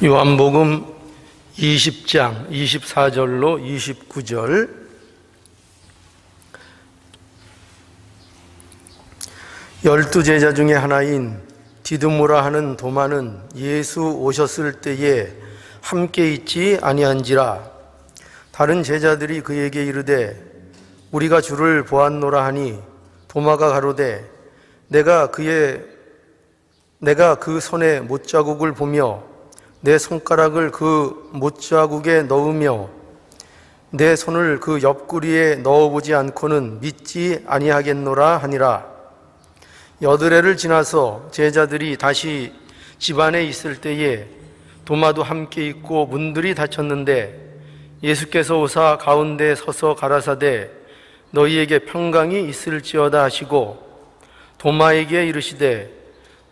요한복음 20장 24절로 29절. 열두 제자 중에 하나인 디두모라 하는 도마는 예수 오셨을 때에 함께 있지 아니한지라. 다른 제자들이 그에게 이르되 우리가 주를 보았노라 하니 도마가 가로되 내가 그 손에 못자국을 보며 내 손가락을 그 못자국에 넣으며 내 손을 그 옆구리에 넣어보지 않고는 믿지 아니하겠노라 하니라. 여드레를 지나서 제자들이 다시 집안에 있을 때에 도마도 함께 있고 문들이 닫혔는데 예수께서 오사 가운데 서서 가라사대 너희에게 평강이 있을지어다 하시고 도마에게 이르시되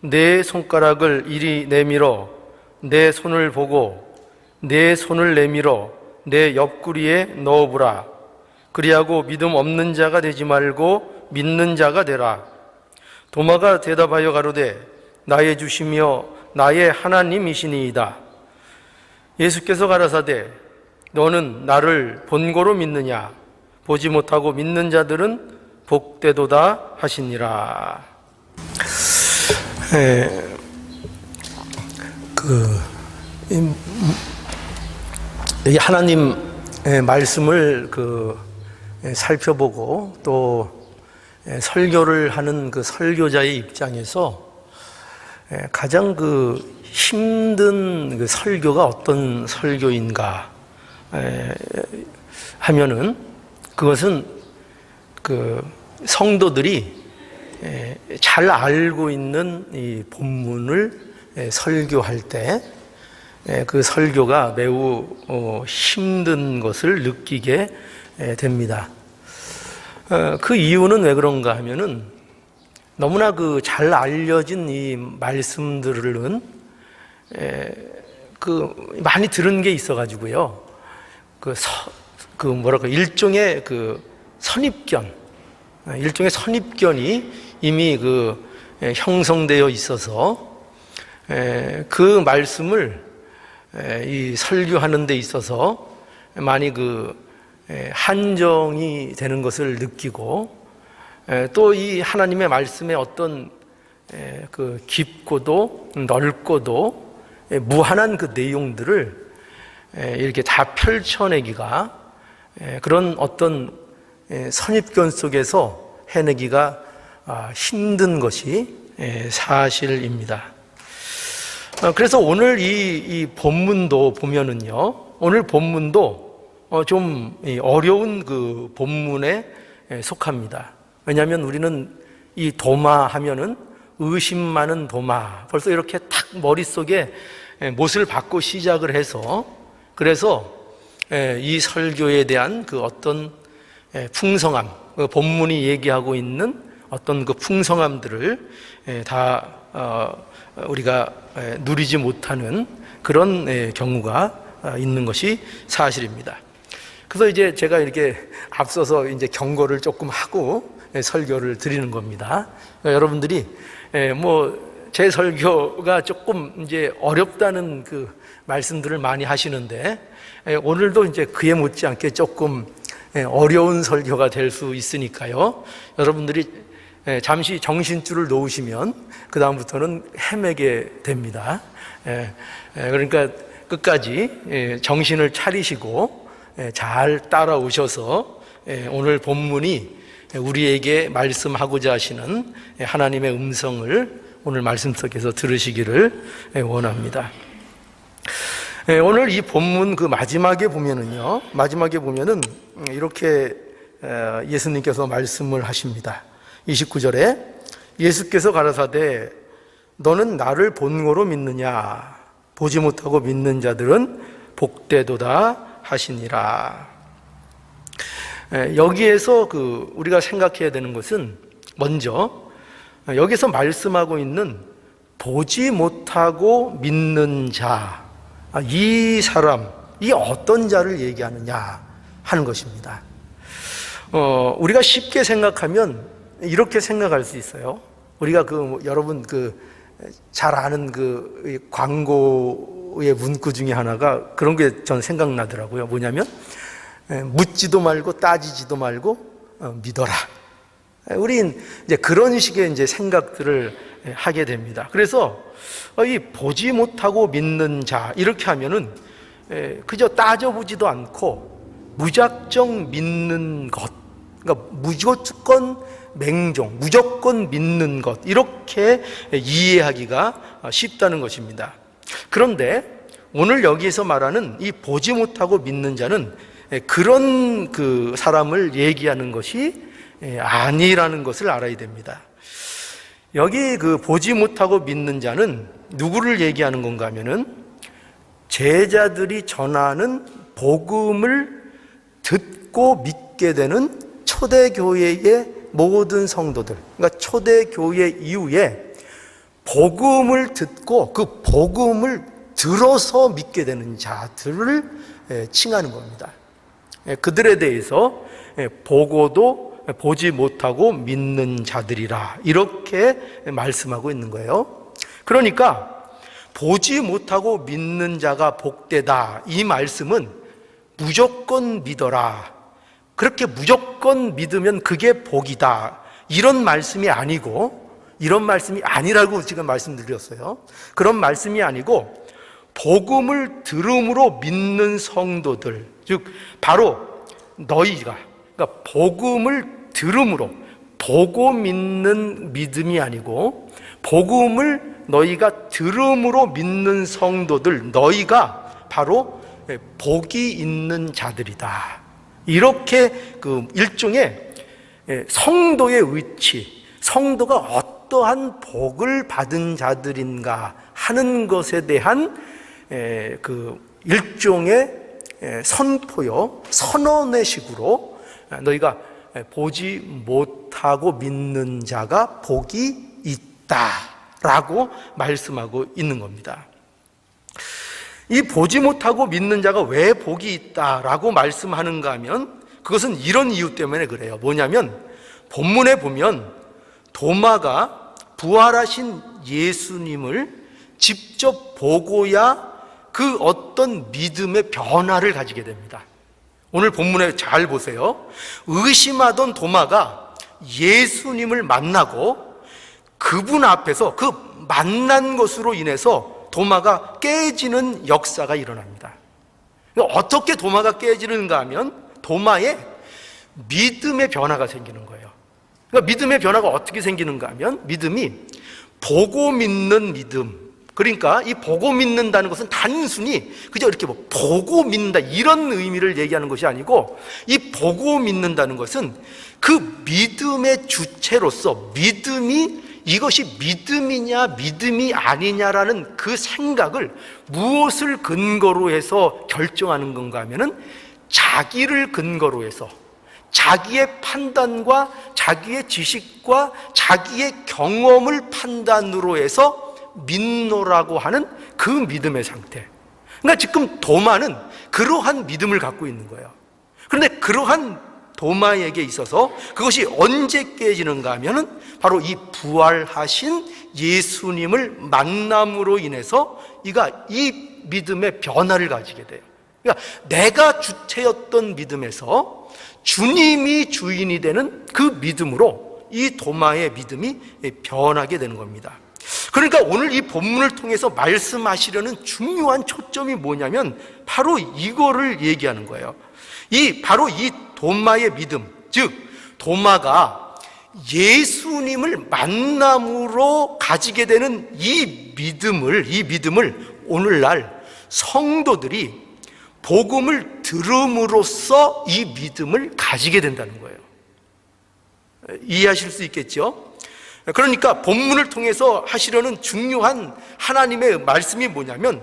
내 손가락을 이리 내밀어 내 손을 보고 내 손을 내밀어 내 옆구리에 넣어보라. 그리하고 믿음 없는 자가 되지 말고 믿는 자가 되라. 도마가 대답하여 가로되 나의 주시며 나의 하나님이시니이다. 예수께서 가라사대 너는 나를 본고로 믿느냐? 보지 못하고 믿는 자들은 복되도다 하시니라. 이 하나님의 말씀을 살펴보고 또 설교를 하는 그 설교자의 입장에서 가장 힘든 설교가 어떤 설교인가 하면은 그것은 성도들이 잘 알고 있는 이 본문을 설교할 때 그 설교가 매우 힘든 것을 느끼게 됩니다. 그 이유는 왜 그런가 하면은 너무나 잘 알려진 이 말씀들은 많이 들은 게 있어가지고요. 일종의 선입견이 이미 형성되어 있어서 그 말씀을 이 설교하는 데 있어서 많이 한정이 되는 것을 느끼고 또 이 하나님의 말씀의 어떤 깊고도 넓고도 무한한 그 내용들을 이렇게 다 펼쳐내기가 그런 어떤 선입견 속에서 해내기가 힘든 것이 사실입니다. 그래서 오늘 이 본문도 보면은요, 오늘 본문도 좀 어려운 그 본문에 속합니다. 왜냐하면 우리는 이 도마 하면은 의심 많은 도마, 벌써 이렇게 탁 머릿속에 못을 박고 시작을 해서 그래서 이 설교에 대한 그 어떤 풍성함, 본문이 얘기하고 있는 어떤 그 풍성함들을 다 우리가 누리지 못하는 그런 경우가 있는 것이 사실입니다. 그래서 이제 제가 이렇게 앞서서 이제 경고를 조금 하고 설교를 드리는 겁니다. 그러니까 여러분들이 제 설교가 조금 이제 어렵다는 그 말씀들을 많이 하시는데 오늘도 이제 그에 못지않게 조금 어려운 설교가 될 수 있으니까요. 여러분들이 잠시 정신줄을 놓으시면 그 다음부터는 헤매게 됩니다. 그러니까 끝까지 정신을 차리시고 잘 따라오셔서 오늘 본문이 우리에게 말씀하고자 하시는 하나님의 음성을 오늘 말씀 속에서 들으시기를 원합니다. 오늘 이 본문 마지막에 보면은 이렇게 예수님께서 말씀을 하십니다. 29절에 예수께서 가라사대 너는 나를 본고로 믿느냐? 보지 못하고 믿는 자들은 복되도다 하시니라. 여기에서 우리가 생각해야 되는 것은 먼저 여기서 말씀하고 있는 보지 못하고 믿는 자, 이 사람이 어떤 자를 얘기하느냐 하는 것입니다. 우리가 쉽게 생각하면 이렇게 생각할 수 있어요. 우리가 여러분 잘 아는 광고 예수의 문구 중에 하나가 그런 게 전 생각나더라고요. 뭐냐면 묻지도 말고 따지지도 말고 믿어라. 우린 이제 그런 식의 이제 생각들을 하게 됩니다. 그래서 이 보지 못하고 믿는 자 이렇게 하면은 그저 따져보지도 않고 무작정 믿는 것, 그러니까 무조건 맹종, 무조건 믿는 것 이렇게 이해하기가 쉽다는 것입니다. 그런데 오늘 여기에서 말하는 이 보지 못하고 믿는 자는 그런 그 사람을 얘기하는 것이 아니라는 것을 알아야 됩니다. 여기 그 보지 못하고 믿는 자는 누구를 얘기하는 건가 하면은 제자들이 전하는 복음을 듣고 믿게 되는 초대교회의 모든 성도들, 그러니까 초대교회 이후에 복음을 듣고 그 복음을 들어서 믿게 되는 자들을 칭하는 겁니다. 그들에 대해서 보고도 보지 못하고 믿는 자들이라 이렇게 말씀하고 있는 거예요. 그러니까 보지 못하고 믿는 자가 복되다 이 말씀은 무조건 믿어라, 그렇게 무조건 믿으면 그게 복이다 이런 말씀이 아니고, 이런 말씀이 아니라고 지금 말씀드렸어요. 그런 말씀이 아니고 복음을 들음으로 믿는 성도들, 즉 바로 너희가, 그러니까 복음을 들음으로 보고 믿는 믿음이 아니고 복음을 너희가 들음으로 믿는 성도들, 너희가 바로 복이 있는 자들이다. 이렇게 그 일종의 성도의 위치, 성도가 어떠한 복을 받은 자들인가 하는 것에 대한 그 일종의 선포요, 선언의 식으로 너희가 보지 못하고 믿는 자가 복이 있다라고 말씀하고 있는 겁니다. 이 보지 못하고 믿는 자가 왜 복이 있다라고 말씀하는가 하면 그것은 이런 이유 때문에 그래요. 뭐냐면 본문에 보면 도마가 부활하신 예수님을 직접 보고야 그 어떤 믿음의 변화를 가지게 됩니다. 오늘 본문에 잘 보세요. 의심하던 도마가 예수님을 만나고 그분 앞에서 그 만난 것으로 인해서 도마가 깨지는 역사가 일어납니다. 어떻게 도마가 깨지는가 하면 도마에 믿음의 변화가 생기는 거예요. 그러니까 믿음의 변화가 어떻게 생기는가 하면 믿음이 보고 믿는 믿음, 그러니까 이 보고 믿는다는 것은 단순히 그저 이렇게 뭐 보고 믿는다 이런 의미를 얘기하는 것이 아니고, 이 보고 믿는다는 것은 그 믿음의 주체로서 믿음이 이것이 믿음이냐 믿음이 아니냐라는 그 생각을 무엇을 근거로 해서 결정하는 건가 하면은 자기를 근거로 해서 자기의 판단과 자기의 지식과 자기의 경험을 판단으로 해서 믿노라고 하는 그 믿음의 상태. 그러니까 지금 도마는 그러한 믿음을 갖고 있는 거예요. 그런데 그러한 도마에게 있어서 그것이 언제 깨지는가 하면은 바로 이 부활하신 예수님을 만남으로 인해서 이 믿음의 변화를 가지게 돼요. 그러니까 내가 주체였던 믿음에서 주님이 주인이 되는 그 믿음으로 이 도마의 믿음이 변하게 되는 겁니다. 그러니까 오늘 이 본문을 통해서 말씀하시려는 중요한 초점이 뭐냐면 바로 이거를 얘기하는 거예요. 바로 이 도마의 믿음, 즉 도마가 예수님을 만남으로 가지게 되는 이 믿음을 오늘날 성도들이 복음을 들음으로써 이 믿음을 가지게 된다는 거예요. 이해하실 수 있겠죠? 그러니까 본문을 통해서 하시려는 중요한 하나님의 말씀이 뭐냐면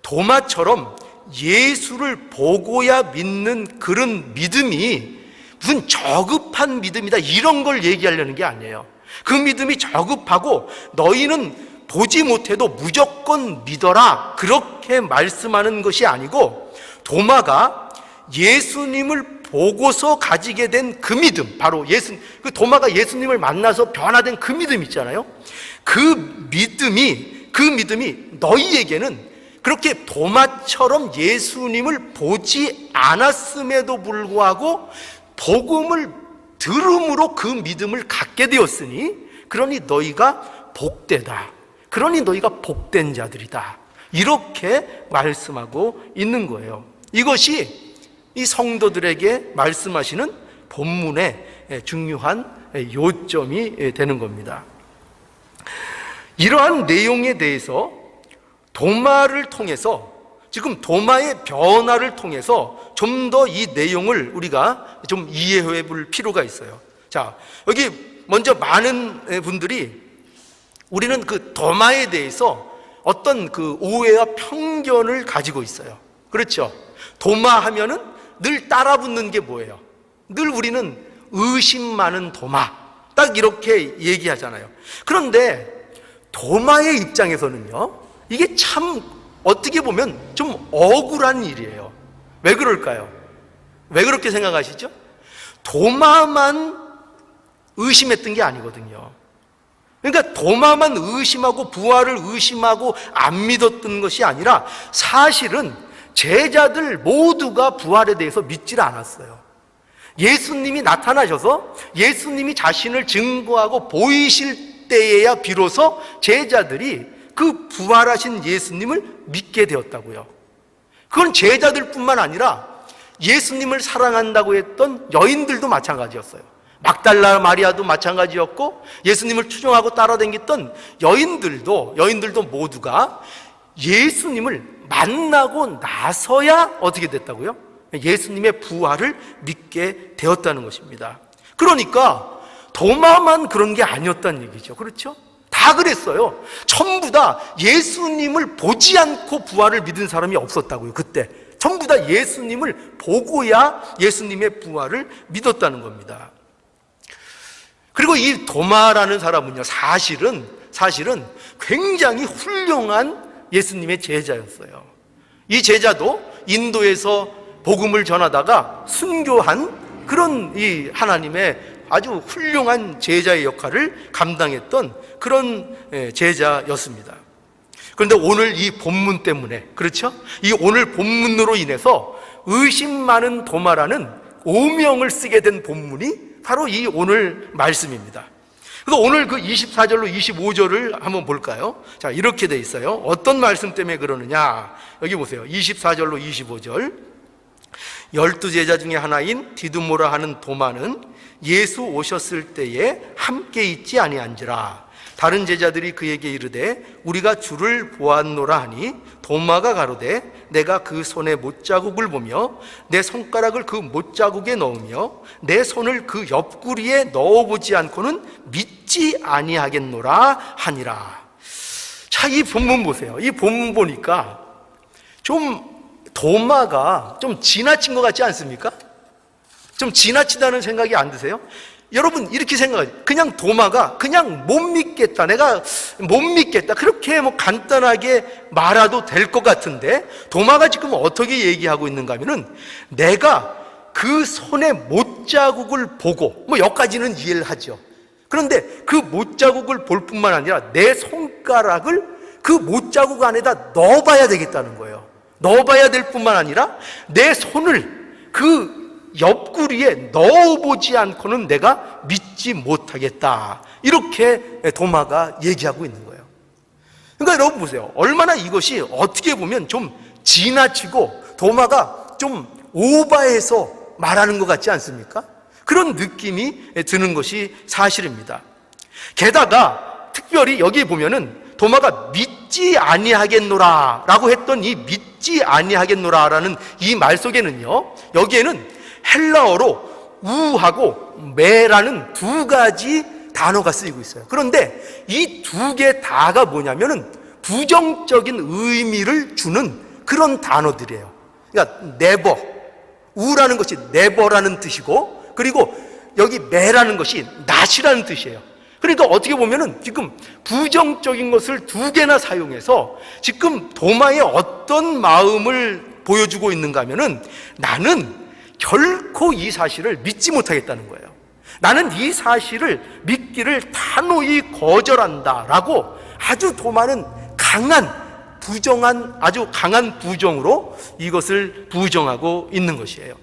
도마처럼 예수를 보고야 믿는 그런 믿음이 무슨 저급한 믿음이다 이런 걸 얘기하려는 게 아니에요. 그 믿음이 저급하고 너희는 보지 못해도 무조건 믿어라 그렇게 말씀하는 것이 아니고, 도마가 예수님을 보고서 가지게 된 그 믿음, 바로 그 도마가 예수님을 만나서 변화된 그 믿음 있잖아요. 그 믿음이 너희에게는 그렇게 도마처럼 예수님을 보지 않았음에도 불구하고 복음을 들음으로 그 믿음을 갖게 되었으니 그러니 너희가 복되다. 그러니 너희가 복된 자들이다. 이렇게 말씀하고 있는 거예요. 이것이 이 성도들에게 말씀하시는 본문의 중요한 요점이 되는 겁니다. 이러한 내용에 대해서 도마를 통해서, 지금 도마의 변화를 통해서 좀 더 이 내용을 우리가 좀 이해해 볼 필요가 있어요. 자, 여기 먼저 많은 분들이 우리는 그 도마에 대해서 어떤 그 오해와 편견을 가지고 있어요. 그렇죠? 도마 하면은 늘 따라붙는 게 뭐예요? 늘 우리는 의심 많은 도마, 딱 이렇게 얘기하잖아요. 그런데 도마의 입장에서는요, 이게 참 어떻게 보면 좀 억울한 일이에요. 왜 그럴까요? 왜 그렇게 생각하시죠? 도마만 의심했던 게 아니거든요. 그러니까 도마만 의심하고 부활을 의심하고 안 믿었던 것이 아니라 사실은 제자들 모두가 부활에 대해서 믿질 않았어요. 예수님이 나타나셔서 예수님이 자신을 증거하고 보이실 때에야 비로소 제자들이 그 부활하신 예수님을 믿게 되었다고요. 그건 제자들뿐만 아니라 예수님을 사랑한다고 했던 여인들도 마찬가지였어요. 막달라 마리아도 마찬가지였고, 예수님을 추종하고 따라다녔던 여인들도 모두가 예수님을 만나고 나서야 어떻게 됐다고요? 예수님의 부활을 믿게 되었다는 것입니다. 그러니까 도마만 그런 게 아니었다는 얘기죠. 그렇죠? 다 그랬어요. 전부 다 예수님을 보지 않고 부활을 믿은 사람이 없었다고요. 그때 전부 다 예수님을 보고야 예수님의 부활을 믿었다는 겁니다. 그리고 이 도마라는 사람은요, 사실은 굉장히 훌륭한 예수님의 제자였어요. 이 제자도 인도에서 복음을 전하다가 순교한 그런 이 하나님의 아주 훌륭한 제자의 역할을 감당했던 그런 제자였습니다. 그런데 오늘 이 본문 때문에, 그렇죠? 이 오늘 본문으로 인해서 의심 많은 도마라는 오명을 쓰게 된 본문이 바로 이 오늘 말씀입니다. 그래서 오늘 그 24절로 25절을 한번 볼까요? 자, 이렇게 돼 있어요. 어떤 말씀 때문에 그러느냐? 여기 보세요. 24절로 25절. 12제자 중에 하나인 디두모라 하는 도마는 예수 오셨을 때에 함께 있지 아니한지라. 다른 제자들이 그에게 이르되 우리가 주를 보았노라 하니 도마가 가로되 내가 그 손에 못자국을 보며 내 손가락을 그 못자국에 넣으며 내 손을 그 옆구리에 넣어보지 않고는 믿지 아니하겠노라 하니라. 자, 이 본문 보세요. 이 본문 보니까 좀 도마가 좀 지나친 것 같지 않습니까? 좀 지나치다는 생각이 안 드세요? 여러분 이렇게 생각하죠. 그냥 도마가 그냥 못 믿겠다, 내가 못 믿겠다, 그렇게 뭐 간단하게 말아도 될 것 같은데, 도마가 지금 어떻게 얘기하고 있는가 하면은 내가 그 손의 못자국을 보고, 뭐 여기까지는 이해를 하죠. 그런데 그 못자국을 볼 뿐만 아니라 내 손가락을 그 못자국 안에다 넣어봐야 되겠다는 거예요. 넣어봐야 될 뿐만 아니라 내 손을 그 옆구리에 넣어보지 않고는 내가 믿지 못하겠다. 이렇게 도마가 얘기하고 있는 거예요. 그러니까 여러분 보세요. 얼마나 이것이 어떻게 보면 좀 지나치고 도마가 좀 오바해서 말하는 것 같지 않습니까? 그런 느낌이 드는 것이 사실입니다. 게다가 특별히 여기 보면은 도마가 믿지 아니하겠노라 라고 했던 이 믿지 아니하겠노라 라는 이 말 속에는요, 여기에는 헬라어로 우하고 매라는 두 가지 단어가 쓰이고 있어요. 그런데 이 두 개 다가 뭐냐면은 부정적인 의미를 주는 그런 단어들이에요. 그러니까 never, 우라는 것이 never라는 뜻이고, 그리고 여기 매라는 것이 not이라는 뜻이에요. 그러니까 어떻게 보면은 지금 부정적인 것을 두 개나 사용해서 지금 도마의 어떤 마음을 보여주고 있는가 하면은 나는 결코 이 사실을 믿지 못하겠다는 거예요. 나는 이 사실을 믿기를 단호히 거절한다 라고 아주 도마는 강한 부정한, 아주 강한 부정으로 이것을 부정하고 있는 것이에요.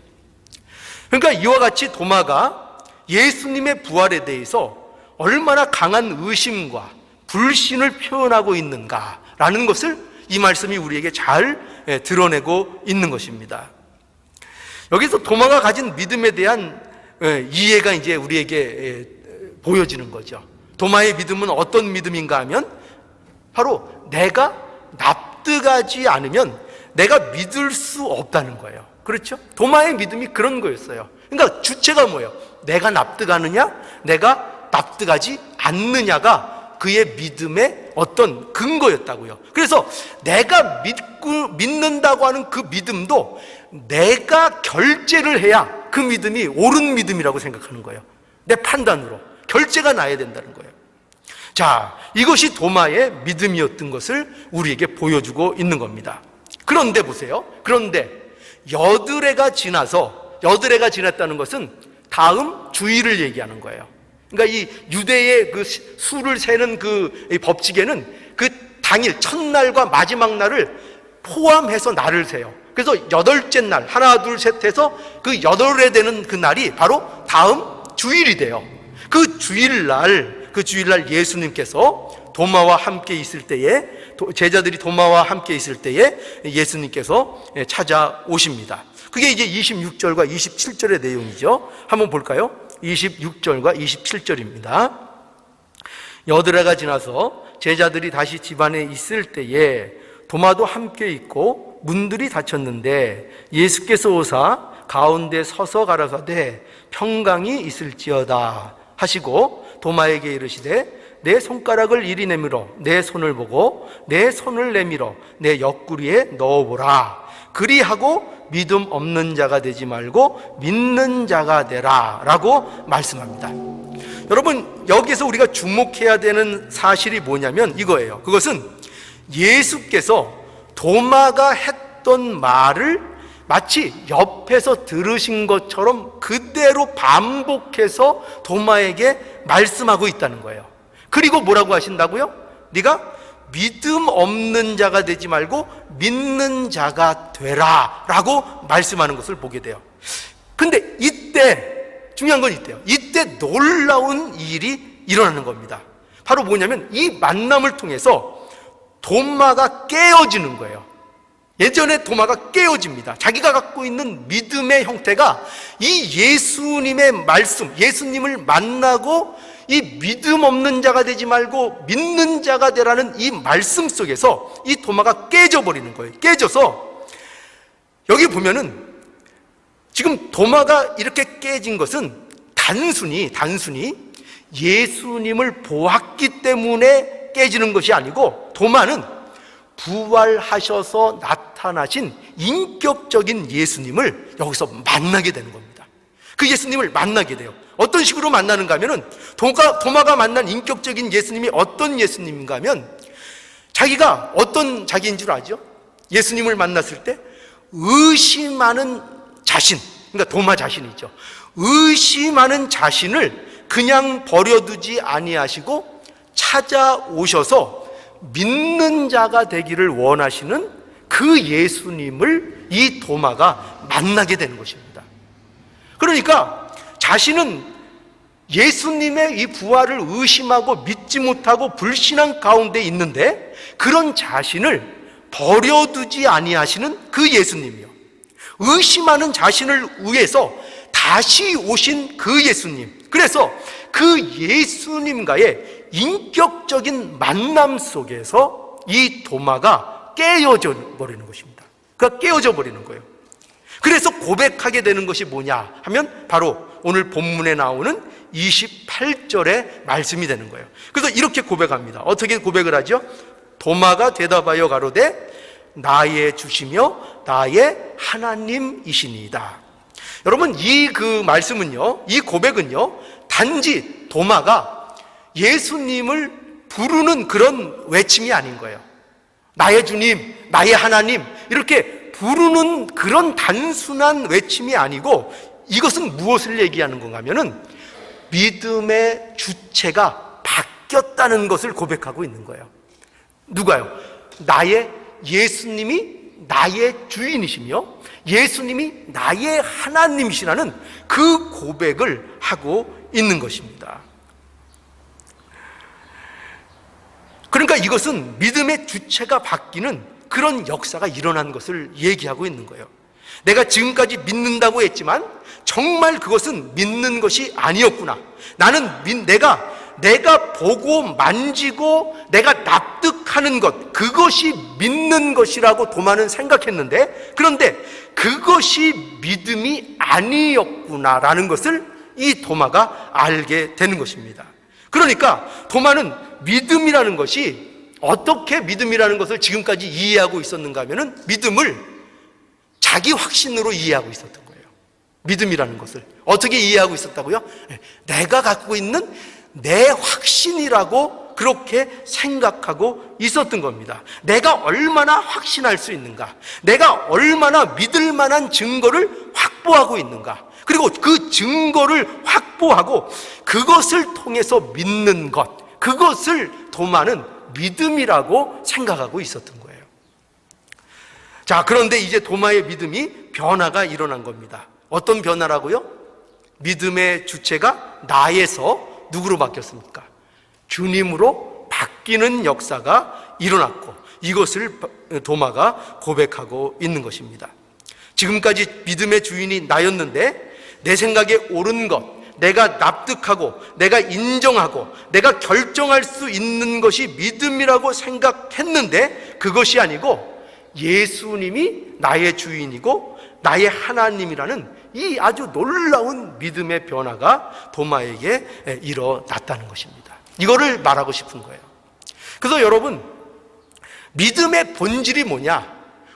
그러니까 이와 같이 도마가 예수님의 부활에 대해서 얼마나 강한 의심과 불신을 표현하고 있는가라는 것을 이 말씀이 우리에게 잘 드러내고 있는 것입니다. 여기서 도마가 가진 믿음에 대한 이해가 이제 우리에게 보여지는 거죠. 도마의 믿음은 어떤 믿음인가 하면 바로 내가 납득하지 않으면 내가 믿을 수 없다는 거예요. 그렇죠? 도마의 믿음이 그런 거였어요. 그러니까 주체가 뭐예요? 내가 납득하느냐, 내가 납득하지 않느냐가 그의 믿음의 어떤 근거였다고요. 그래서 내가 믿는다고 하는 그 믿음도 내가 결제를 해야 그 믿음이 옳은 믿음이라고 생각하는 거예요. 내 판단으로 결제가 나야 된다는 거예요. 자, 이것이 도마의 믿음이었던 것을 우리에게 보여주고 있는 겁니다. 그런데 보세요. 그런데 여드레가 지났다는 것은 다음 주일을 얘기하는 거예요. 그러니까 이 유대의 그 수를 세는 그 법칙에는 그 당일 첫날과 마지막 날을 포함해서 날을 세요. 그래서 여덟째 날, 하나 둘 셋 해서 그 여덟에 되는 그 날이 바로 다음 주일이 돼요. 그 주일날 예수님께서 도마와 함께 있을 때에, 제자들이 도마와 함께 있을 때에 예수님께서 찾아오십니다. 그게 이제 26절과 27절의 내용이죠. 한번 볼까요? 26절과 27절입니다. 여드레가 지나서 제자들이 다시 집안에 있을 때에 도마도 함께 있고 문들이 닫혔는데 예수께서 오사 가운데 서서 가라사대 평강이 있을지어다 하시고 도마에게 이르시되 내 손가락을 이리 내밀어 내 손을 보고 내 손을 내밀어 내 옆구리에 넣어보라. 그리하고 믿음 없는 자가 되지 말고 믿는 자가 되라 라고 말씀합니다. 여러분, 여기서 우리가 주목해야 되는 사실이 뭐냐면 이거예요. 그것은 예수께서 도마가 했던 말을 마치 옆에서 들으신 것처럼 그대로 반복해서 도마에게 말씀하고 있다는 거예요. 그리고 뭐라고 하신다고요? 네가 믿음 없는 자가 되지 말고 믿는 자가 되라 라고 말씀하는 것을 보게 돼요. 근데 이때 중요한 건 이때요. 이때 놀라운 일이 일어나는 겁니다. 바로 뭐냐면 이 만남을 통해서 도마가 깨어지는 거예요. 예전에 도마가 깨어집니다. 자기가 갖고 있는 믿음의 형태가 이 예수님의 말씀, 예수님을 만나고 이 믿음 없는 자가 되지 말고 믿는 자가 되라는 이 말씀 속에서 이 도마가 깨져버리는 거예요. 깨져서 여기 보면은 지금 도마가 이렇게 깨진 것은 단순히 예수님을 보았기 때문에 깨지는 것이 아니고 도마는 부활하셔서 나타나신 인격적인 예수님을 여기서 만나게 되는 겁니다. 그 예수님을 만나게 돼요. 어떤 식으로 만나는가 하면은 도마가 만난 인격적인 예수님이 어떤 예수님인가 하면 자기가 어떤 자기인 줄 아죠? 예수님을 만났을 때 의심하는 자신, 그러니까 도마 자신이죠. 의심하는 자신을 그냥 버려두지 아니하시고 찾아오셔서 믿는 자가 되기를 원하시는 그 예수님을 이 도마가 만나게 되는 것입니다. 그러니까 자신은 예수님의 이 부활을 의심하고 믿지 못하고 불신한 가운데 있는데 그런 자신을 버려두지 아니하시는 그 예수님이요, 의심하는 자신을 위해서 다시 오신 그 예수님, 그래서 그 예수님과의 인격적인 만남 속에서 이 도마가 깨어져 버리는 것입니다. 그가 깨어져 버리는 거예요. 그래서 고백하게 되는 것이 뭐냐 하면 바로 오늘 본문에 나오는 28절의 말씀이 되는 거예요. 그래서 이렇게 고백합니다. 어떻게 고백을 하죠? 도마가 대답하여 가로되 나의 주시며 나의 하나님이시니이다. 여러분, 이 말씀은요, 이 고백은요, 단지 도마가 예수님을 부르는 그런 외침이 아닌 거예요. 나의 주님, 나의 하나님 이렇게 부르는 그런 단순한 외침이 아니고 이것은 무엇을 얘기하는 건가 하면은 믿음의 주체가 바뀌었다는 것을 고백하고 있는 거예요. 누가요? 나의 예수님이 나의 주인이시며 예수님이 나의 하나님이시라는 그 고백을 하고 있는 것입니다. 그러니까 이것은 믿음의 주체가 바뀌는 그런 역사가 일어난 것을 얘기하고 있는 거예요. 내가 지금까지 믿는다고 했지만 정말 그것은 믿는 것이 아니었구나. 나는 내가 보고 만지고 내가 납득하는 것, 그것이 믿는 것이라고 도마는 생각했는데, 그런데 그것이 믿음이 아니었구나라는 것을 이 도마가 알게 되는 것입니다. 그러니까 도마는 믿음이라는 것이, 어떻게 믿음이라는 것을 지금까지 이해하고 있었는가 하면은 믿음을 자기 확신으로 이해하고 있었던 거예요. 믿음이라는 것을 어떻게 이해하고 있었다고요? 내가 갖고 있는 내 확신이라고 그렇게 생각하고 있었던 겁니다. 내가 얼마나 확신할 수 있는가, 내가 얼마나 믿을 만한 증거를 확보하고 있는가, 그리고 그 증거를 확보하고 그것을 통해서 믿는 것, 그것을 도마는 믿음이라고 생각하고 있었던 거예요. 자, 그런데 이제 도마의 믿음이 변화가 일어난 겁니다. 어떤 변화라고요? 믿음의 주체가 나에서 누구로 바뀌었습니까? 주님으로 바뀌는 역사가 일어났고, 이것을 도마가 고백하고 있는 것입니다. 지금까지 믿음의 주인이 나였는데 내 생각에 옳은 것, 내가 납득하고 내가 인정하고 내가 결정할 수 있는 것이 믿음이라고 생각했는데 그것이 아니고 예수님이 나의 주인이고 나의 하나님이라는 이 아주 놀라운 믿음의 변화가 도마에게 일어났다는 것입니다. 이거를 말하고 싶은 거예요. 그래서 여러분, 믿음의 본질이 뭐냐?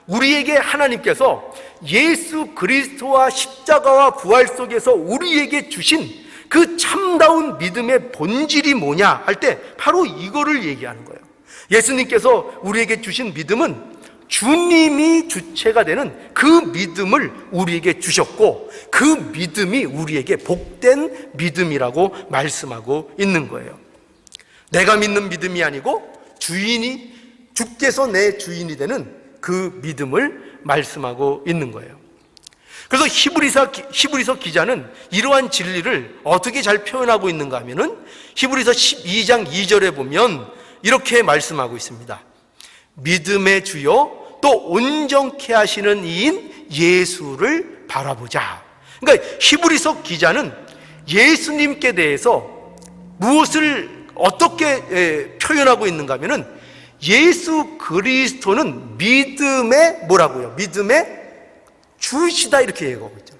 우리에게 하나님께서 예수 그리스도와 십자가와 부활 속에서 우리에게 주신 그 참다운 믿음의 본질이 뭐냐 할 때 바로 이거를 얘기하는 거예요. 예수님께서 우리에게 주신 믿음은 주님이 주체가 되는 그 믿음을 우리에게 주셨고, 그 믿음이 우리에게 복된 믿음이라고 말씀하고 있는 거예요. 내가 믿는 믿음이 아니고 주께서 내 주인이 되는 그 믿음을 말씀하고 있는 거예요. 그래서 히브리서 기자는 이러한 진리를 어떻게 잘 표현하고 있는가 하면은 히브리서 12장 2절에 보면 이렇게 말씀하고 있습니다. 믿음의 주요 또 온전케 하시는 이인 예수를 바라보자. 그러니까 히브리서 기자는 예수님께 대해서 무엇을 어떻게 표현하고 있는가 하면은 예수 그리스도는 믿음의 뭐라고요? 믿음의 주시다, 이렇게 얘기하고 있죠.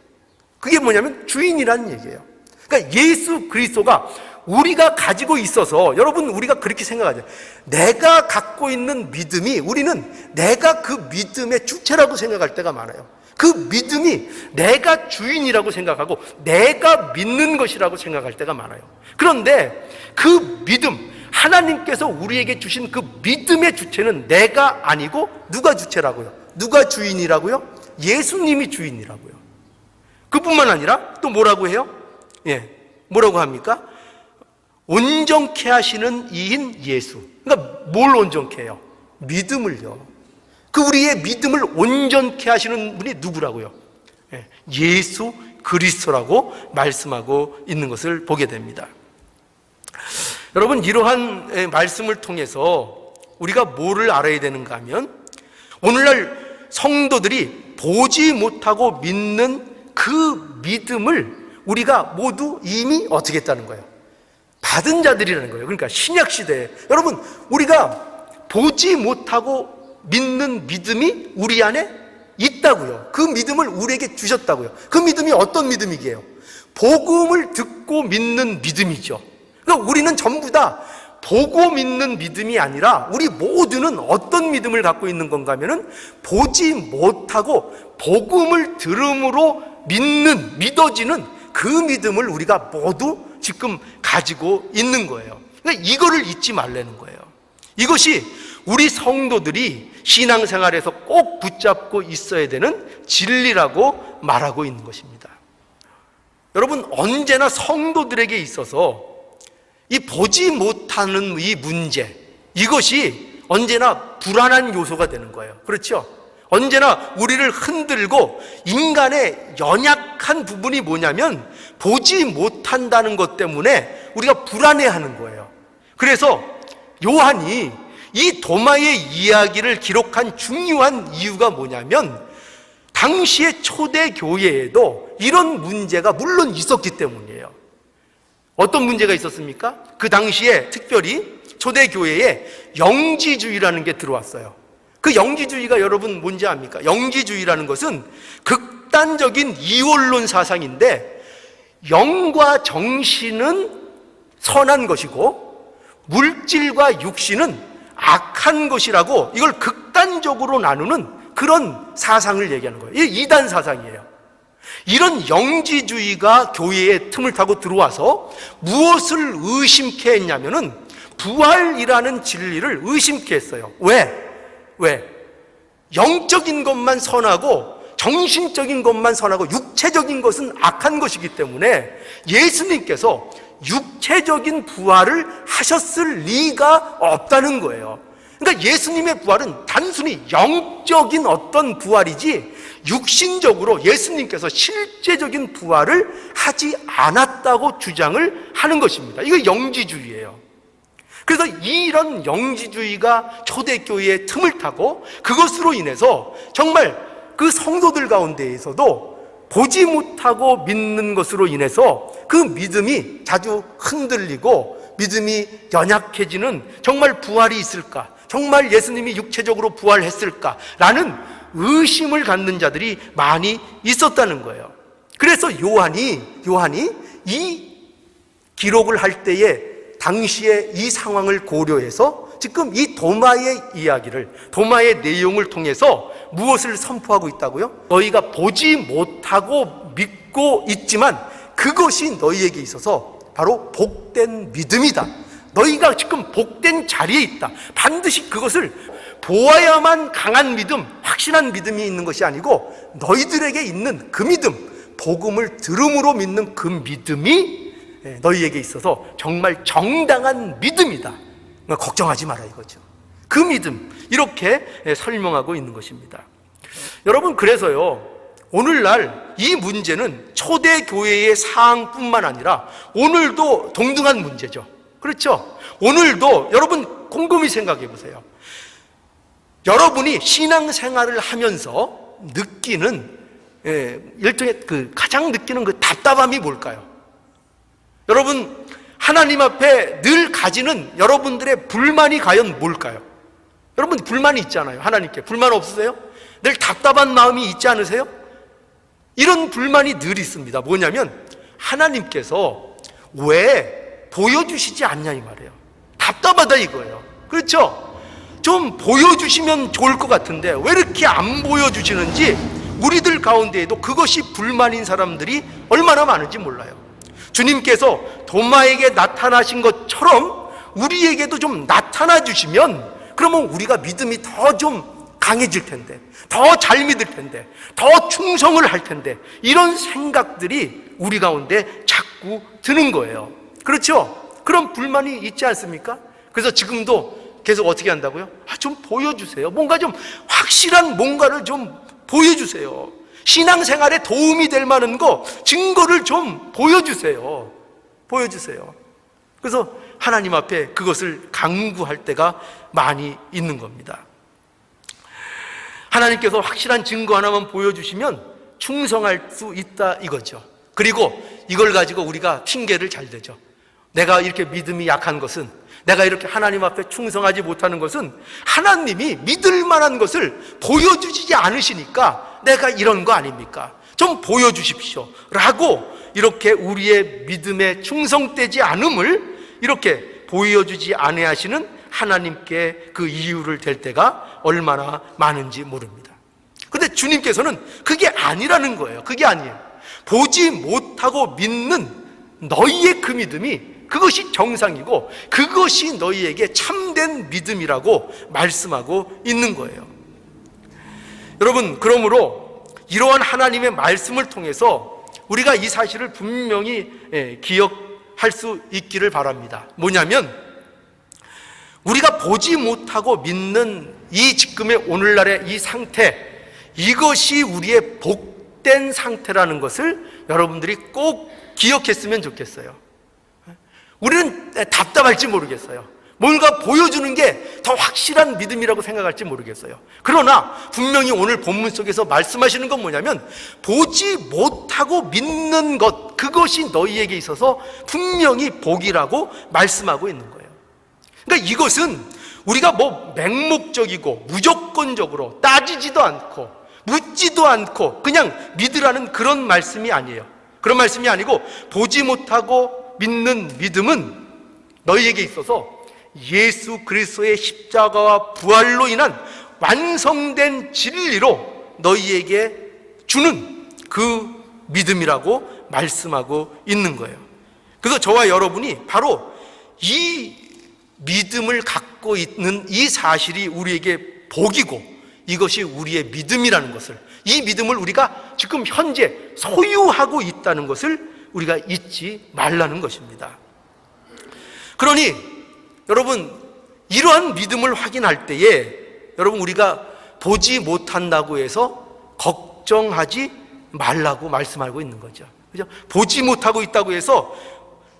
그게 뭐냐면 주인이라는 얘기예요. 그러니까 예수 그리스도가 우리가 가지고 있어서, 여러분 우리가 그렇게 생각하죠. 내가 갖고 있는 믿음이, 우리는 내가 그 믿음의 주체라고 생각할 때가 많아요. 그 믿음이 내가 주인이라고 생각하고 내가 믿는 것이라고 생각할 때가 많아요. 그런데 그 믿음, 하나님께서 우리에게 주신 그 믿음의 주체는 내가 아니고 누가 주체라고요? 누가 주인이라고요? 예수님이 주인이라고요. 그뿐만 아니라 또 뭐라고 해요? 뭐라고 합니까? 온전케 하시는 이인 예수. 그러니까 뭘 온전케 해요? 믿음을요. 그 우리의 믿음을 온전케 하시는 분이 누구라고요? 예수 그리스도라고 말씀하고 있는 것을 보게 됩니다. 여러분, 이러한 말씀을 통해서 우리가 뭐를 알아야 되는가 하면, 오늘날 성도들이 보지 못하고 믿는 그 믿음을 우리가 모두 이미 어떻게 했다는 거예요? 받은 자들이라는 거예요. 그러니까 신약 시대에 여러분, 우리가 보지 못하고 믿는 믿음이 우리 안에 있다고요. 그 믿음을 우리에게 주셨다고요. 그 믿음이 어떤 믿음이게요? 복음을 듣고 믿는 믿음이죠. 그러니까 우리는 전부 다 보고 믿는 믿음이 아니라 우리 모두는 어떤 믿음을 갖고 있는 건가 하면은 보지 못하고 복음을 들음으로 믿어지는 그 믿음을 우리가 모두 지금 가지고 있는 거예요. 그러니까 이거를 잊지 말라는 거예요. 이것이 우리 성도들이 신앙생활에서 꼭 붙잡고 있어야 되는 진리라고 말하고 있는 것입니다. 여러분, 언제나 성도들에게 있어서 이 보지 못하는 이 문제, 이것이 언제나 불안한 요소가 되는 거예요. 그렇죠? 언제나 우리를 흔들고 인간의 연약한 부분이 뭐냐면 보지 못한다는 것 때문에 우리가 불안해하는 거예요. 그래서 요한이 이 도마의 이야기를 기록한 중요한 이유가 뭐냐면 당시의 초대 교회에도 이런 문제가 물론 있었기 때문이에요. 어떤 문제가 있었습니까? 그 당시에 특별히 초대 교회에 영지주의라는 게 들어왔어요. 그 영지주의가 여러분 뭔지 압니까? 영지주의라는 것은 극단적인 이원론 사상인데 영과 정신은 선한 것이고 물질과 육신은 악한 것이라고 이걸 극단적으로 나누는 그런 사상을 얘기하는 거예요. 이게 이단 사상이에요. 이런 영지주의가 교회에 틈을 타고 들어와서 무엇을 의심케 했냐면은 부활이라는 진리를 의심케 했어요. 왜? 영적인 것만 선하고 정신적인 것만 선하고 육체적인 것은 악한 것이기 때문에 예수님께서 육체적인 부활을 하셨을 리가 없다는 거예요. 그러니까 예수님의 부활은 단순히 영적인 어떤 부활이지 육신적으로 예수님께서 실제적인 부활을 하지 않았다고 주장을 하는 것입니다. 이거 영지주의예요. 그래서 이런 영지주의가 초대교회의 틈을 타고 그것으로 인해서 정말 그 성도들 가운데에서도 보지 못하고 믿는 것으로 인해서 그 믿음이 자주 흔들리고 믿음이 연약해지는, 정말 부활이 있을까? 정말 예수님이 육체적으로 부활했을까라는 의심을 갖는 자들이 많이 있었다는 거예요. 그래서 요한이 이 기록을 할 때에 당시의 이 상황을 고려해서 지금 이 도마의 이야기를, 도마의 내용을 통해서 무엇을 선포하고 있다고요? 너희가 보지 못하고 믿고 있지만 그것이 너희에게 있어서 바로 복된 믿음이다. 너희가 지금 복된 자리에 있다. 반드시 그것을 보아야만 강한 믿음, 확실한 믿음이 있는 것이 아니고 너희들에게 있는 그 믿음, 복음을 들음으로 믿는 그 믿음이 너희에게 있어서 정말 정당한 믿음이다. 걱정하지 마라 이거죠. 그 믿음, 이렇게 설명하고 있는 것입니다. 여러분, 그래서요, 오늘날 이 문제는 초대교회의 사항뿐만 아니라 오늘도 동등한 문제죠. 그렇죠? 오늘도 여러분 곰곰이 생각해 보세요. 여러분이 신앙생활을 하면서 느끼는 일종의 가장 느끼는 그 답답함이 뭘까요? 여러분, 하나님 앞에 늘 가지는 여러분들의 불만이 과연 뭘까요? 여러분 불만이 있잖아요. 하나님께 불만 없으세요? 늘 답답한 마음이 있지 않으세요? 이런 불만이 늘 있습니다. 뭐냐면 하나님께서 왜 보여주시지 않냐 이 말이에요. 답답하다 이거예요. 그렇죠? 좀 보여주시면 좋을 것 같은데 왜 이렇게 안 보여주시는지 우리들 가운데에도 그것이 불만인 사람들이 얼마나 많은지 몰라요. 주님께서 도마에게 나타나신 것처럼 우리에게도 좀 나타나 주시면 그러면 우리가 믿음이 더 좀 강해질 텐데, 더 잘 믿을 텐데, 더 충성을 할 텐데, 이런 생각들이 우리 가운데 자꾸 드는 거예요. 그렇죠? 그런 불만이 있지 않습니까? 그래서 지금도 계속 어떻게 한다고요? 좀 보여주세요. 뭔가 좀 확실한 뭔가를 좀 보여주세요. 신앙생활에 도움이 될 만한 거, 증거를 좀 보여주세요. 보여주세요. 그래서 하나님 앞에 그것을 간구할 때가 많이 있는 겁니다. 하나님께서 확실한 증거 하나만 보여주시면 충성할 수 있다 이거죠. 그리고 이걸 가지고 우리가 핑계를 잘 대죠. 내가 이렇게 믿음이 약한 것은, 내가 이렇게 하나님 앞에 충성하지 못하는 것은 하나님이 믿을 만한 것을 보여주지 않으시니까 내가 이런 거 아닙니까? 좀 보여주십시오 라고 이렇게 우리의 믿음에 충성되지 않음을 이렇게 보여주지 아니하시는 하나님께 그 이유를 댈 때가 얼마나 많은지 모릅니다. 근데 주님께서는 그게 아니라는 거예요. 그게 아니에요. 보지 못하고 믿는 너희의 그 믿음이, 그것이 정상이고 그것이 너희에게 참된 믿음이라고 말씀하고 있는 거예요. 여러분, 그러므로 이러한 하나님의 말씀을 통해서 우리가 이 사실을 분명히 기억할 수 있기를 바랍니다. 뭐냐면 우리가 보지 못하고 믿는 이 지금의 오늘날의 이 상태, 이것이 우리의 복된 상태라는 것을 여러분들이 꼭 기억했으면 좋겠어요. 우리는 답답할지 모르겠어요. 뭔가 보여주는 게 더 확실한 믿음이라고 생각할지 모르겠어요. 그러나 분명히 오늘 본문 속에서 말씀하시는 건 뭐냐면, 보지 못하고 믿는 것, 그것이 너희에게 있어서 분명히 복이라고 말씀하고 있는 거예요. 그러니까 이것은 우리가 뭐 맹목적이고 무조건적으로 따지지도 않고 묻지도 않고 그냥 믿으라는 그런 말씀이 아니에요. 그런 말씀이 아니고, 보지 못하고 믿는 믿음은 너희에게 있어서 예수 그리스도의 십자가와 부활로 인한 완성된 진리로 너희에게 주는 그 믿음이라고 말씀하고 있는 거예요. 그래서 저와 여러분이 바로 이 믿음을 갖고 있는 이 사실이 우리에게 복이고, 이것이 우리의 믿음이라는 것을, 이 믿음을 우리가 지금 현재 소유하고 있다는 것을 우리가 잊지 말라는 것입니다. 그러니 여러분, 이러한 믿음을 확인할 때에 여러분, 우리가 보지 못한다고 해서 걱정하지 말라고 말씀하고 있는 거죠. 그죠? 보지 못하고 있다고 해서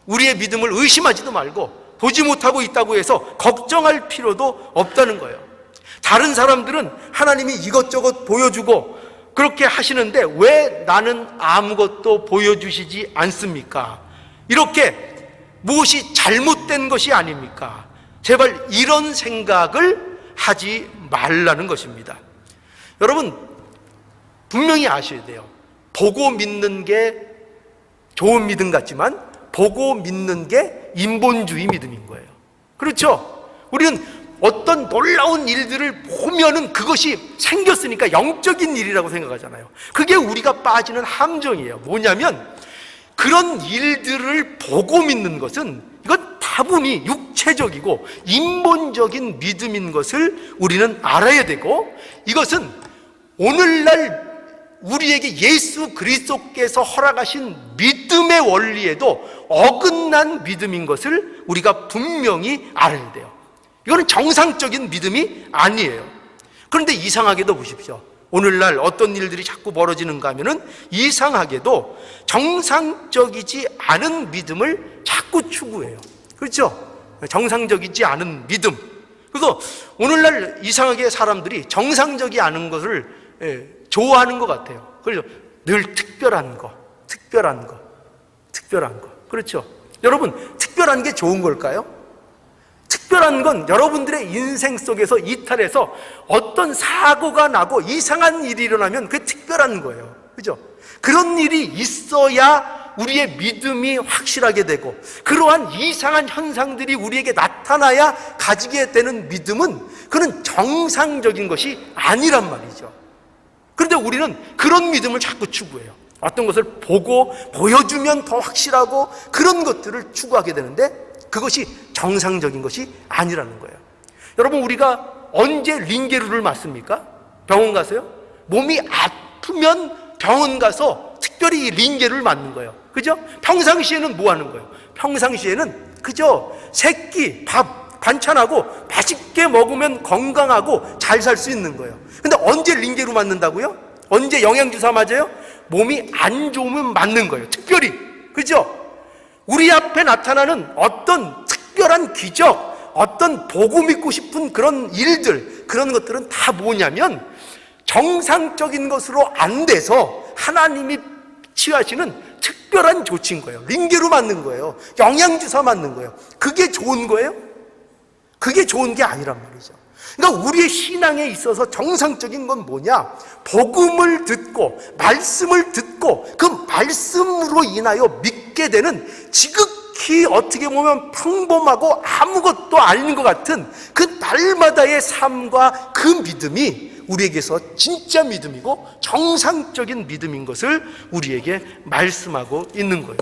우리의 믿음을 의심하지도 말고, 보지 못하고 있다고 해서 걱정할 필요도 없다는 거예요. 다른 사람들은 하나님이 이것저것 보여주고 그렇게 하시는데 왜 나는 아무것도 보여주시지 않습니까? 이렇게 무엇이 잘못된 것이 아닙니까? 제발 이런 생각을 하지 말라는 것입니다. 여러분, 분명히 아셔야 돼요. 보고 믿는 게 좋은 믿음 같지만 보고 믿는 게 인본주의 믿음인 거예요. 그렇죠? 우리는 어떤 놀라운 일들을 보면은 그것이 생겼으니까 영적인 일이라고 생각하잖아요. 그게 우리가 빠지는 함정이에요. 뭐냐면, 그런 일들을 보고 믿는 것은, 이건 다분히 육체적이고 인본적인 믿음인 것을 우리는 알아야 되고, 이것은 오늘날 우리에게 예수 그리스도께서 허락하신 믿음의 원리에도 어긋난 믿음인 것을 우리가 분명히 알아야 돼요. 이거는 정상적인 믿음이 아니에요. 그런데 이상하게도 보십시오. 오늘날 어떤 일들이 자꾸 벌어지는가 하면은 이상하게도 정상적이지 않은 믿음을 자꾸 추구해요. 그렇죠? 정상적이지 않은 믿음. 그래서 오늘날 이상하게 사람들이 정상적이 않은 것을 좋아하는 것 같아요. 그래서 늘 특별한 거. 그렇죠? 여러분, 특별한 게 좋은 걸까요? 특별한 건 여러분들의 인생 속에서 이탈해서 어떤 사고가 나고 이상한 일이 일어나면 그게 특별한 거예요. 그죠? 그런 일이 있어야 우리의 믿음이 확실하게 되고, 그러한 이상한 현상들이 우리에게 나타나야 가지게 되는 믿음은, 그는 정상적인 것이 아니란 말이죠. 그런데 우리는 그런 믿음을 자꾸 추구해요. 어떤 것을 보고 보여주면 더 확실하고 그런 것들을 추구하게 되는데, 그것이 정상적인 것이 아니라는 거예요. 여러분, 우리가 언제 링게루를 맞습니까? 병원 가서요? 몸이 아프면 병원 가서 특별히 링게루를 맞는 거예요. 그죠? 평상시에는 뭐 하는 거예요? 평상시에는 그죠? 새끼, 밥, 반찬하고 맛있게 먹으면 건강하고 잘 살 수 있는 거예요. 근데 언제 링게루 맞는다고요? 언제 영양주사 맞아요? 몸이 안 좋으면 맞는 거예요. 특별히. 그죠? 우리 앞에 나타나는 어떤 특별한 기적, 어떤 보고 믿고 싶은 그런 일들, 그런 것들은 다 뭐냐면 정상적인 것으로 안 돼서 하나님이 취하시는 특별한 조치인 거예요. 링게루 맞는 거예요. 영양주사 맞는 거예요. 그게 좋은 거예요? 그게 좋은 게 아니란 말이죠. 그러니까 우리의 신앙에 있어서 정상적인 건 뭐냐? 복음을 듣고 말씀을 듣고 그 말씀으로 인하여 믿게 되는, 지극히 어떻게 보면 평범하고 아무것도 아닌 것 같은 그 날마다의 삶과 그 믿음이 우리에게서 진짜 믿음이고 정상적인 믿음인 것을 우리에게 말씀하고 있는 거예요.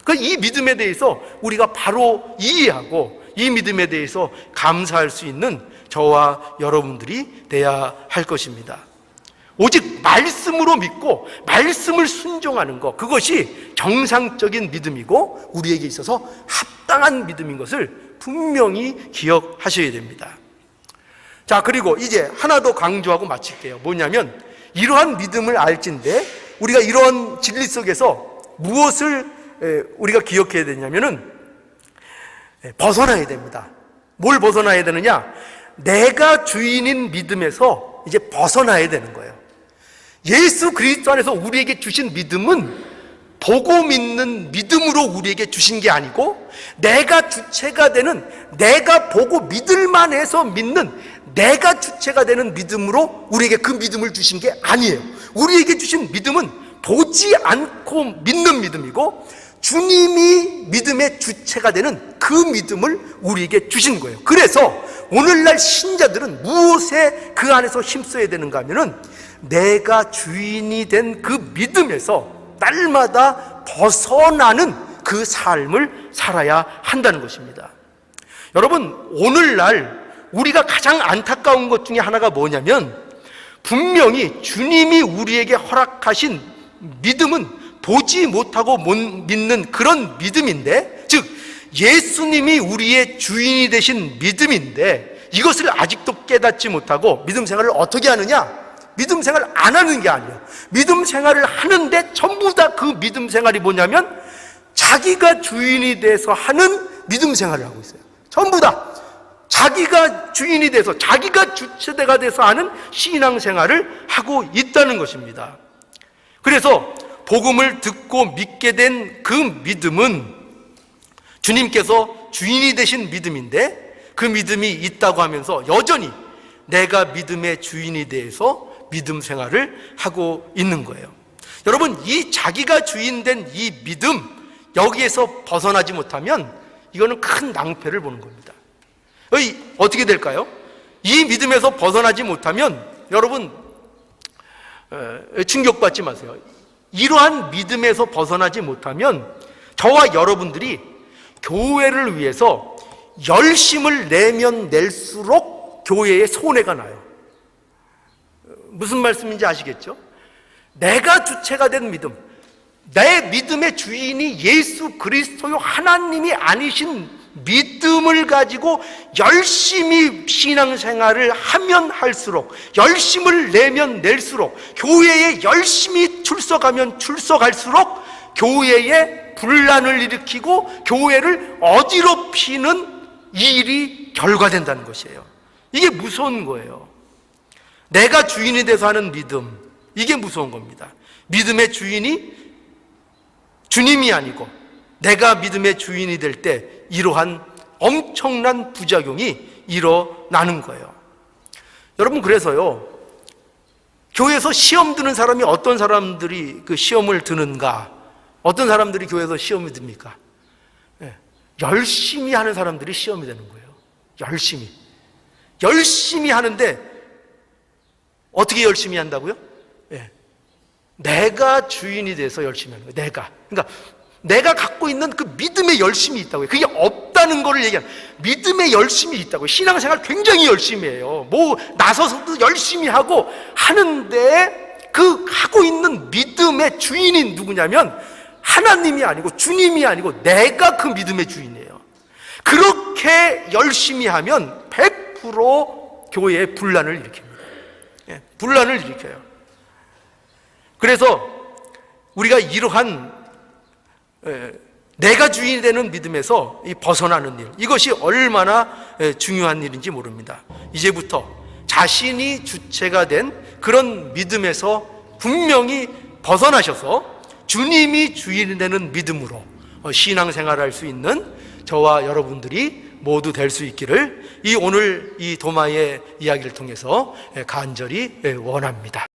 그러니까 이 믿음에 대해서 우리가 바로 이해하고 이 믿음에 대해서 감사할 수 있는 저와 여러분들이 돼야 할 것입니다. 오직 말씀으로 믿고 말씀을 순종하는 것, 그것이 정상적인 믿음이고 우리에게 있어서 합당한 믿음인 것을 분명히 기억하셔야 됩니다. 자, 그리고 이제 하나 더 강조하고 마칠게요. 뭐냐면 이러한 믿음을 알진데 우리가 이러한 진리 속에서 무엇을 우리가 기억해야 되냐면은 벗어나야 됩니다. 뭘 벗어나야 되느냐? 내가 주인인 믿음에서 이제 벗어나야 되는 거예요. 예수 그리스도 안에서 우리에게 주신 믿음은 보고 믿는 믿음으로 우리에게 주신 게 아니고 내가 주체가 되는, 내가 보고 믿을만 해서 믿는, 내가 주체가 되는 믿음으로 우리에게 그 믿음을 주신 게 아니에요. 우리에게 주신 믿음은 보지 않고 믿는 믿음이고 주님이 믿음의 주체가 되는 그 믿음을 우리에게 주신 거예요. 그래서 오늘날 신자들은 무엇에 그 안에서 힘써야 되는가 하면은 내가 주인이 된 그 믿음에서 날마다 벗어나는 그 삶을 살아야 한다는 것입니다. 여러분, 오늘날 우리가 가장 안타까운 것 중에 하나가 뭐냐면 분명히 주님이 우리에게 허락하신 믿음은 보지 못하고 못 믿는 그런 믿음인데, 즉 예수님이 우리의 주인이 되신 믿음인데 이것을 아직도 깨닫지 못하고 믿음 생활을 어떻게 하느냐? 믿음 생활을 안 하는 게 아니에요. 믿음 생활을 하는데 전부 다 그 믿음 생활이 뭐냐면 자기가 주인이 돼서 하는 믿음 생활을 하고 있어요. 전부 다 자기가 주인이 돼서, 자기가 주체대가 돼서 하는 신앙 생활을 하고 있다는 것입니다. 그래서 복음을 듣고 믿게 된 그 믿음은 주님께서 주인이 되신 믿음인데 그 믿음이 있다고 하면서 여전히 내가 믿음의 주인이 돼서 믿음 생활을 하고 있는 거예요. 여러분, 이 자기가 주인된 이 믿음, 여기에서 벗어나지 못하면 이거는 큰 낭패를 보는 겁니다. 어떻게 될까요? 이 믿음에서 벗어나지 못하면 여러분 충격받지 마세요. 이러한 믿음에서 벗어나지 못하면 저와 여러분들이 교회를 위해서 열심을 내면 낼수록 교회에 손해가 나요. 무슨 말씀인지 아시겠죠? 내가 주체가 된 믿음, 내 믿음의 주인이 예수 그리스도요 하나님이 아니신 믿음을 가지고 열심히 신앙생활을 하면 할수록, 열심을 내면 낼수록, 교회에 열심히 출석하면 출석할수록 교회에 분란을 일으키고 교회를 어지럽히는 일이 결과된다는 것이에요. 이게 무서운 거예요. 내가 주인이 돼서 하는 믿음, 이게 무서운 겁니다. 믿음의 주인이 주님이 아니고 내가 믿음의 주인이 될 때 이러한 엄청난 부작용이 일어나는 거예요. 여러분, 그래서요, 교회에서 시험 드는 사람이 어떤 사람들이 그 시험을 드는가? 어떤 사람들이 교회에서 시험을 듭니까? 열심히 하는 사람들이 시험이 되는 거예요. 열심히 하는데 어떻게 열심히 한다고요? 내가 주인이 돼서 열심히 하는 거예요. 그러니까 내가 갖고 있는 그 믿음의 열심이 있다고요. 그게 없다는 거를 얘기하는, 믿음의 열심이 있다고요. 신앙생활 굉장히 열심히 해요. 나서서도 열심히 하고 하는데 그 하고 있는 믿음의 주인이 누구냐면 하나님이 아니고 주님이 아니고 내가 그 믿음의 주인이에요. 그렇게 열심히 하면 100% 교회에 분란을 일으킵니다. 분란을 일으켜요. 그래서 우리가 이러한 내가 주인이 되는 믿음에서 벗어나는 일, 이것이 얼마나 중요한 일인지 모릅니다. 이제부터 자신이 주체가 된 그런 믿음에서 분명히 벗어나셔서 주님이 주인이 되는 믿음으로 신앙생활을 할 수 있는 저와 여러분들이 모두 될 수 있기를 오늘 이 도마의 이야기를 통해서 간절히 원합니다.